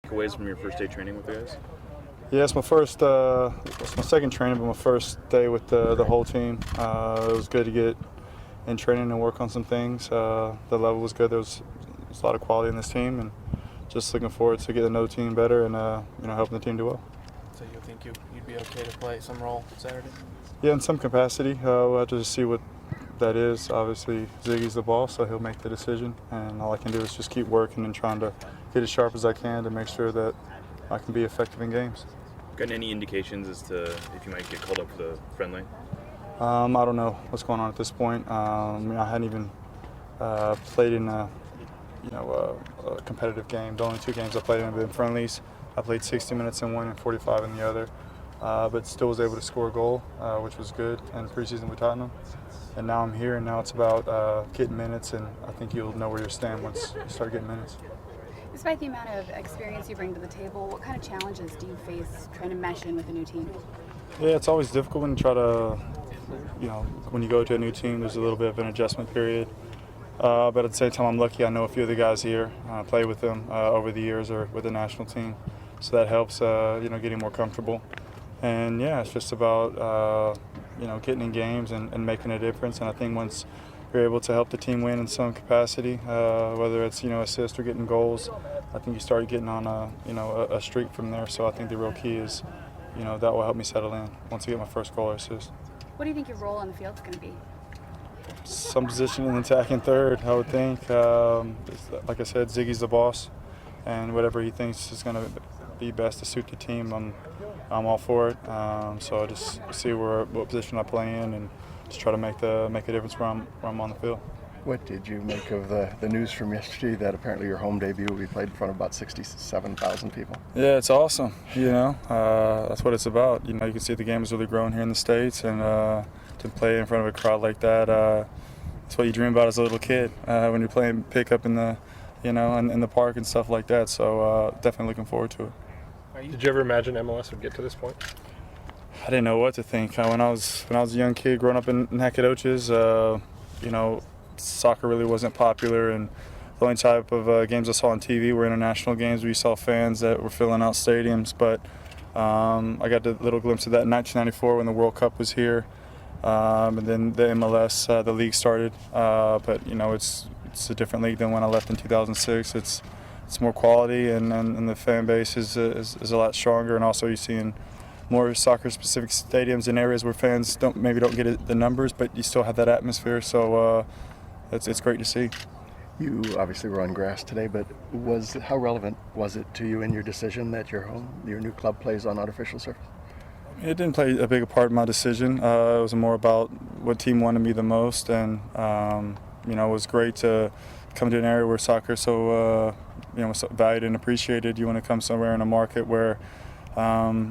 takeaways from your first day training with the guys? Yeah, it's my second training, but my first day with the whole team. It was good to get in training and work on some things. The level was good. There's a lot of quality in this team, and just looking forward to getting to know the team better and helping the team do well. So you think you'd be okay to play some role Saturday? Yeah, in some capacity. We'll have to just see what that is. Obviously, Ziggy's the boss, so he'll make the decision, and all I can do is just keep working and trying to get as sharp as I can to make sure that I can be effective in games. Got any indications as to if you might get called up for the friendly? I don't know what's going on at this point. I hadn't even played in a competitive game. The only two games I played in have been friendlies. I played 60 minutes in one and 45 in the other, but still was able to score a goal, which was good in preseason with Tottenham. And now I'm here, and now it's about getting minutes, and I think you'll know where you stand once you start getting minutes. Despite the amount of experience you bring to the table, what kind of challenges do you face trying to mesh in with a new team? Yeah, it's always difficult when you try to, when you go to a new team, there's a little bit of an adjustment period. But at the same time, I'm lucky I know a few of the guys here. I played with them over the years or with the national team. So that helps, getting more comfortable. And yeah, it's just about, getting in games and making a difference. And I think once you're able to help the team win in some capacity, whether it's, assist or getting goals, I think you start getting on a streak from there. So I think the real key is, that will help me settle in once I get my first goal or assist. What do you think your role on the field is going to be? Some position in attacking third, I would think. Like I said, Ziggy's the boss, and whatever he thinks is going to be best to suit the team, I'm all for it. So I just see what position I play in and just try to make a difference where I'm on the field. What did you make of the news from yesterday that apparently your home debut will be played in front of about 67,000 people? Yeah, it's awesome. That's what it's about. You can see the game has really grown here in the States, and to play in front of a crowd like that, that's what you dream about as a little kid when you're playing pickup in the, in the park and stuff like that. So definitely looking forward to it. Did you ever imagine MLS would get to this point? I didn't know what to think. When I was a young kid growing up in Nacogdoches, soccer really wasn't popular, and the only type of games I saw on TV were international games where you saw fans that were filling out stadiums. But I got a little glimpse of that in 1994 when the World Cup was here, and then the MLS, the league started. But it's a different league than when I left in 2006. It's more quality, and the fan base is a lot stronger, and also you're seeing more soccer-specific stadiums in areas where fans don't get the numbers, but you still have that atmosphere. So it's great to see. You obviously were on grass today, but how relevant was it to you in your decision that your new club plays on artificial surface? It didn't play a big part in my decision. It was more about what team wanted me the most, and it was great to come to an area where soccer is so so valued and appreciated. You want to come somewhere in a market where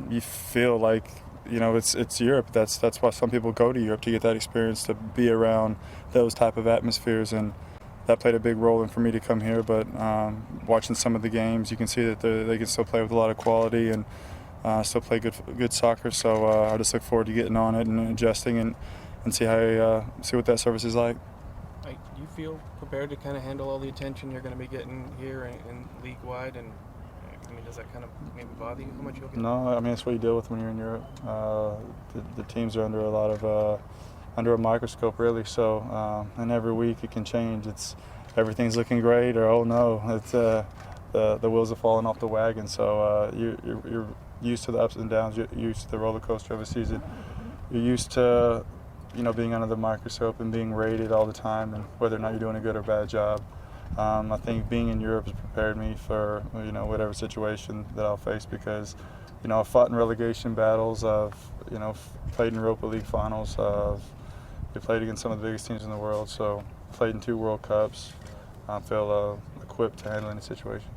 you feel like it's Europe. That's why some people go to Europe, to get that experience, to be around those type of atmospheres, and that played a big role in for me to come here. But watching some of the games, you can see that they can still play with a lot of quality and still play good soccer. So I just look forward to getting on it and adjusting and see what that service is like. Do you feel prepared to kind of handle all the attention you're going to be getting here and league-wide? And does that kind of maybe bother you, how much you'll get? No, that's what you deal with when you're in Europe. The teams are under a lot of under a microscope, really. So, and every week it can change. Everything's looking great, or oh no, it's the wheels are falling off the wagon. So you're used to the ups and downs. You're used to the roller coaster of a season. You're used to being under the microscope and being rated all the time, and whether or not you're doing a good or bad job. I think being in Europe has prepared me for whatever situation that I'll face, because I've fought in relegation battles. I've played in Europa League finals. We played against some of the biggest teams in the world. So played in 2 World Cups. I feel equipped to handle any situation.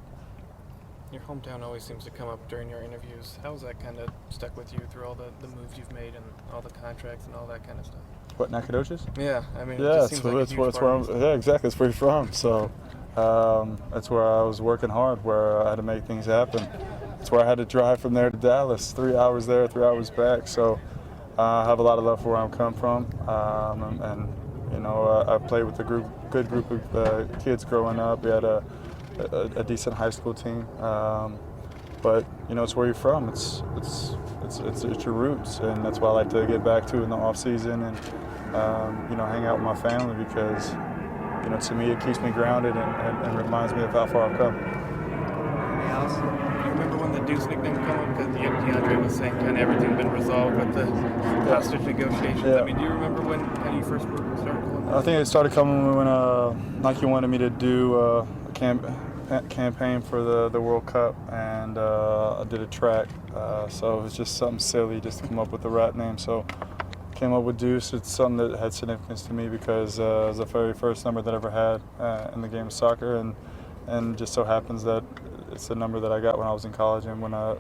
Your hometown always seems to come up during your interviews. How has that kind of stuck with you through all the moves you've made and all the contracts and all that kind of stuff? What, Nacogdoches? Yeah, Yeah, it just seems like it's where yeah, exactly. It's where you're from. So that's where I was working hard, where I had to make things happen. It's where I had to drive from there to Dallas, 3 hours there, 3 hours back. So I have a lot of love for where I'm come from, and I played with a good group of kids growing up. We had a decent high school team. but you know, it's where you're from. It's your roots, and that's what I like to get back to in the off season, and you know, hang out with my family, because you know, to me, it keeps me grounded and reminds me of how far I've come. Anything else? Do you remember when the Deuce nickname came up? Because DeAndre was saying kind of everything been resolved with the hostage negotiations. Yeah. I mean, do you remember when kind of you first started calling that? I think it started coming when Nike wanted me to do a campaign for the World Cup, and I did a track. So it was just something silly just to come up with the rap name. So came up with Deuce. It's something that had significance to me because it was the very first number that I ever had in the game of soccer, and just so happens that it's the number that I got when I was in college and when I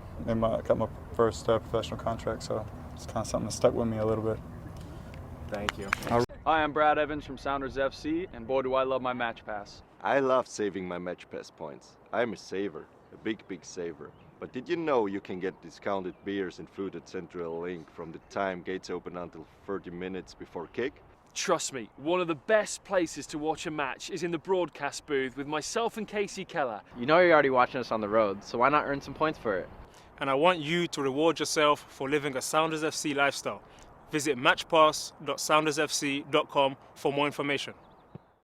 got my first professional contract. So it's kind of something that stuck with me a little bit. Thank you. Hi, I'm Brad Evans from Sounders FC, and boy, do I love my match pass. I love saving my match pass points. I'm a saver, a big saver. But did you know you can get discounted beers and food at Central Link from the time gates open until 30 minutes before kick? Trust me, one of the best places to watch a match is in the broadcast booth with myself and Casey Keller. You know you're already watching us on the road, so why not earn some points for it? And I want you to reward yourself for living a Sounders FC lifestyle. Visit matchpass.soundersfc.com for more information.